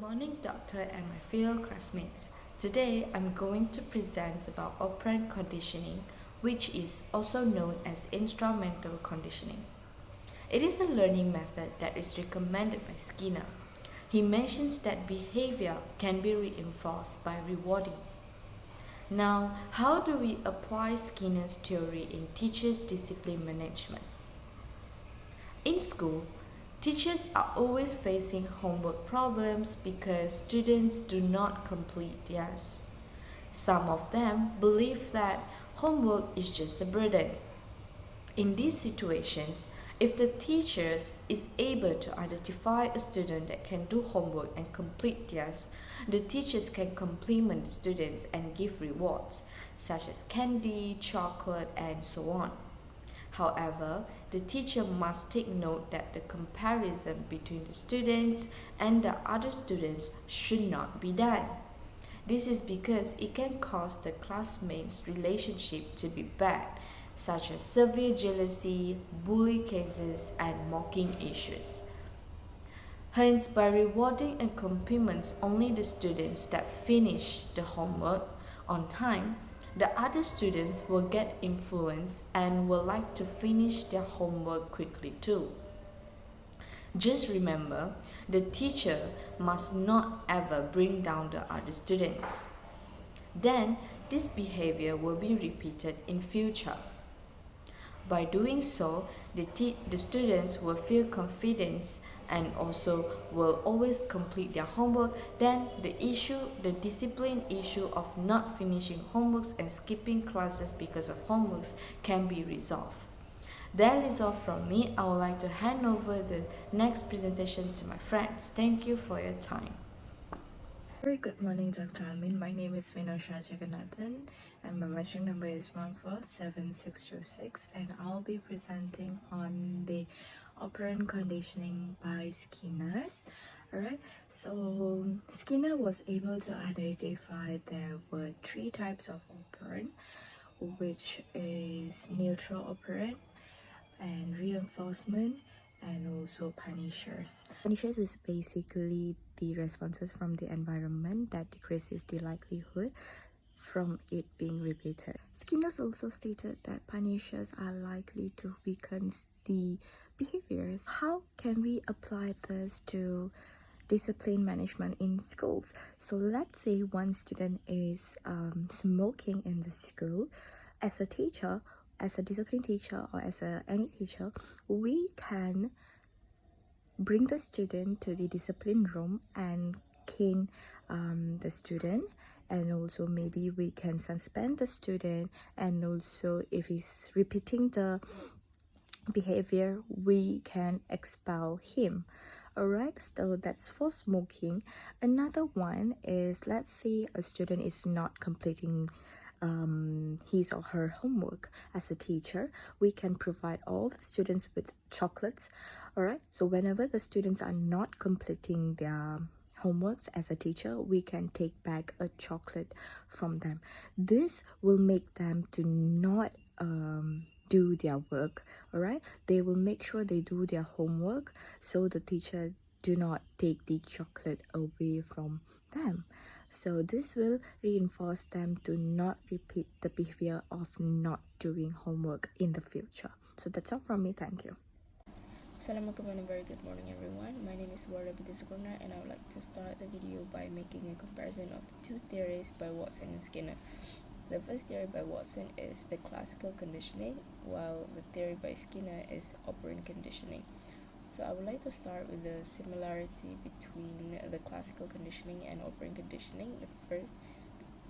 morning, doctor and my fellow classmates. Today, I'm going to present about operant conditioning, which is also known as instrumental conditioning. It is a learning method that is recommended by Skinner. He mentions that behavior can be reinforced by rewarding. Now, how do we apply Skinner's theory in teachers' discipline management? In school, teachers are always facing homework problems because students do not complete theirs. Some of them believe that homework is just a burden. In these situations, if the teacher is able to identify a student that can do homework and complete theirs, the teachers can compliment the students and give rewards, such as candy, chocolate, and so on. However, the teacher must take note that the comparison between the students and the other students should not be done. This is because it can cause the classmates' relationship to be bad, such as severe jealousy, bully cases, and mocking issues. Hence, by rewarding and compliments only the students that finish the homework on time, the other students will get influenced and will like to finish their homework quickly too. Just remember, the teacher must not ever bring down the other students. Then, this behavior will be repeated in future. By doing so, the students will feel confidence and also will always complete their homework. Then the discipline issue of not finishing homeworks and skipping classes because of homeworks can be resolved. That is all from me. I would like to hand over the next presentation to my friends. Thank you for your time. Very good morning, Dr. Amin. My name is VINOSHA JEGANATHAN and my matching number is 147626, and I'll be presenting on the operant conditioning by Skinner's. Alright, so Skinner was able to identify there were three types of operant, which is neutral operant and reinforcement and also punishers. Punishers is basically the responses from the environment that decreases the likelihood from it being repeated. Skinner also stated that punishers are likely to weaken the behaviors. How can we apply this to discipline management in schools? So let's say one student is smoking in the school. As a teacher, as a discipline teacher or as any teacher, we can bring the student to the discipline room and cane the student, and also maybe we can suspend the student, and also if he's repeating the behavior we can expel him. Alright, so that's for smoking. Another one is, let's say a student is not completing his or her homework. As a teacher, we can provide all the students with chocolates. Alright, so whenever the students are not completing their homeworks, as a teacher we can take back a chocolate from them. This will make them to not do their work. Alright, they will make sure they do their homework, so the teacher do not take the chocolate away from them. So this will reinforce them to not repeat the behavior of not doing homework in the future. So that's all from me. Thank you. Assalamualaikum and a very good morning everyone. My name is WARDAH and I would like to start the video by making a comparison of two theories by Watson and Skinner. The first theory by Watson is the classical conditioning, while the theory by Skinner is operant conditioning. So I would like to start with the similarity between the classical conditioning and operant conditioning.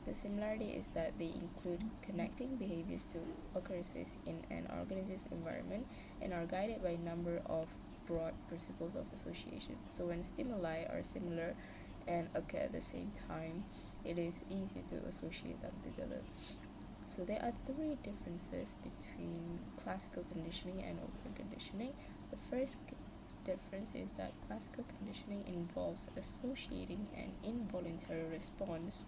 The similarity is that they include connecting behaviors to occurrences in an organism's environment and are guided by a number of broad principles of association. So when stimuli are similar and occur at the same time, it is easy to associate them together. So there are three differences between classical conditioning and operant conditioning. The first difference is that classical conditioning involves associating an involuntary response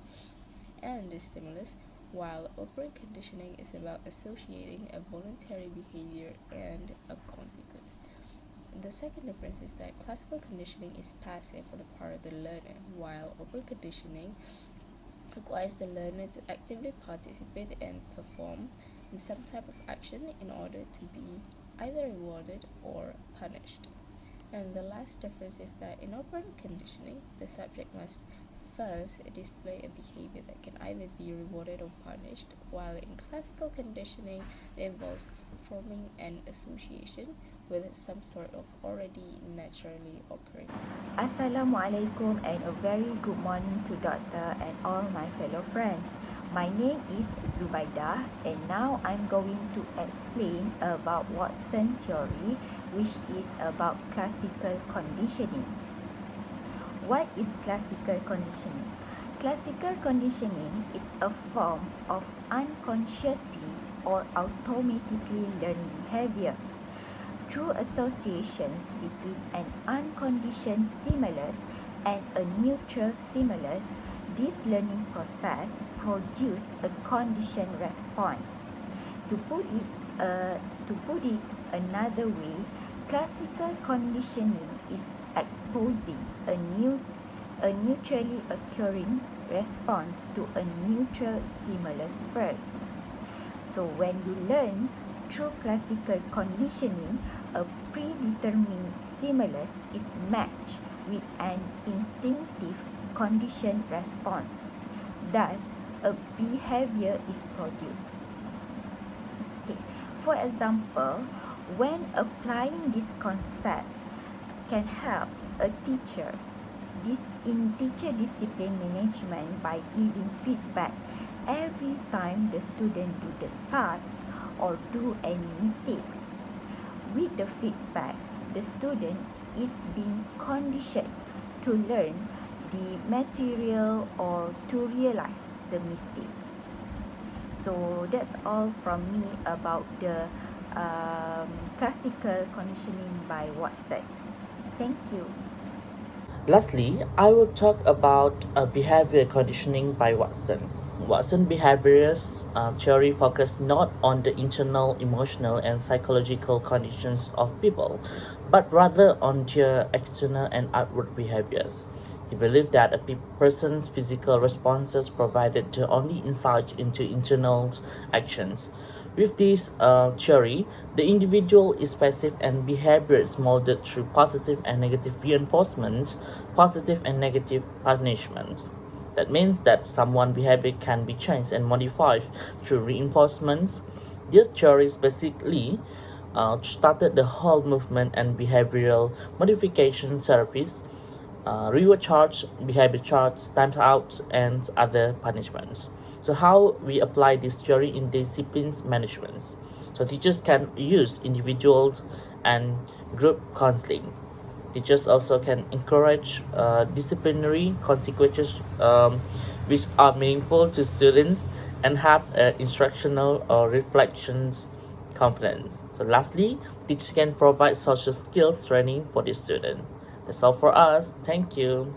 and the stimulus, while operant conditioning is about associating a voluntary behavior and a consequence. The second difference is that classical conditioning is passive on the part of the learner, while operant conditioning requires the learner to actively participate and perform in some type of action in order to be either rewarded or punished. And the last difference is that in operant conditioning, the subject must first display a behavior that can either be rewarded or punished, while in classical conditioning, it involves forming an association with some sort of already naturally occurring. Assalamualaikum and a very good morning to Doctor and all my fellow friends. My name is ZUBAIDAH and now I'm going to explain about Watson theory, which is about classical conditioning. What is classical conditioning? Classical conditioning is a form of unconsciously or automatically learned behavior. Through associations between an unconditioned stimulus and a neutral stimulus, this learning process produces a conditioned response. To put it another way, classical conditioning is exposing a neutrally occurring response to a neutral stimulus first. So when you learn through classical conditioning, a predetermined stimulus is matched with an instinctive conditioned response. Thus, a behavior is produced. Okay. For example, when applying this concept can help a teacher in teacher discipline management by giving feedback every time the student do the task or do any mistakes. With the feedback, the student is being conditioned to learn the material or to realize the mistakes. So that's all from me about the classical conditioning by Watson. Thank you. Lastly, I will talk about behavior conditioning by Watson. Watson behaviorist theory focuses not on the internal, emotional, and psychological conditions of people, but rather on their external and outward behaviors. He believed that a person's physical responses provided the only insight into internal actions. With this theory, the individual is passive and behavior is molded through positive and negative reinforcement, positive and negative punishment. That means that someone's behavior can be changed and modified through reinforcements. This theory basically started the whole movement and behavioral modification service, reward charts, behavior charts, times out, and other punishments. So how we apply this theory in disciplines management? So teachers can use individuals and group counseling. Teachers also can encourage disciplinary consequences which are meaningful to students and have instructional or reflections components. So lastly, teachers can provide social skills training for the student. That's all for us. Thank you.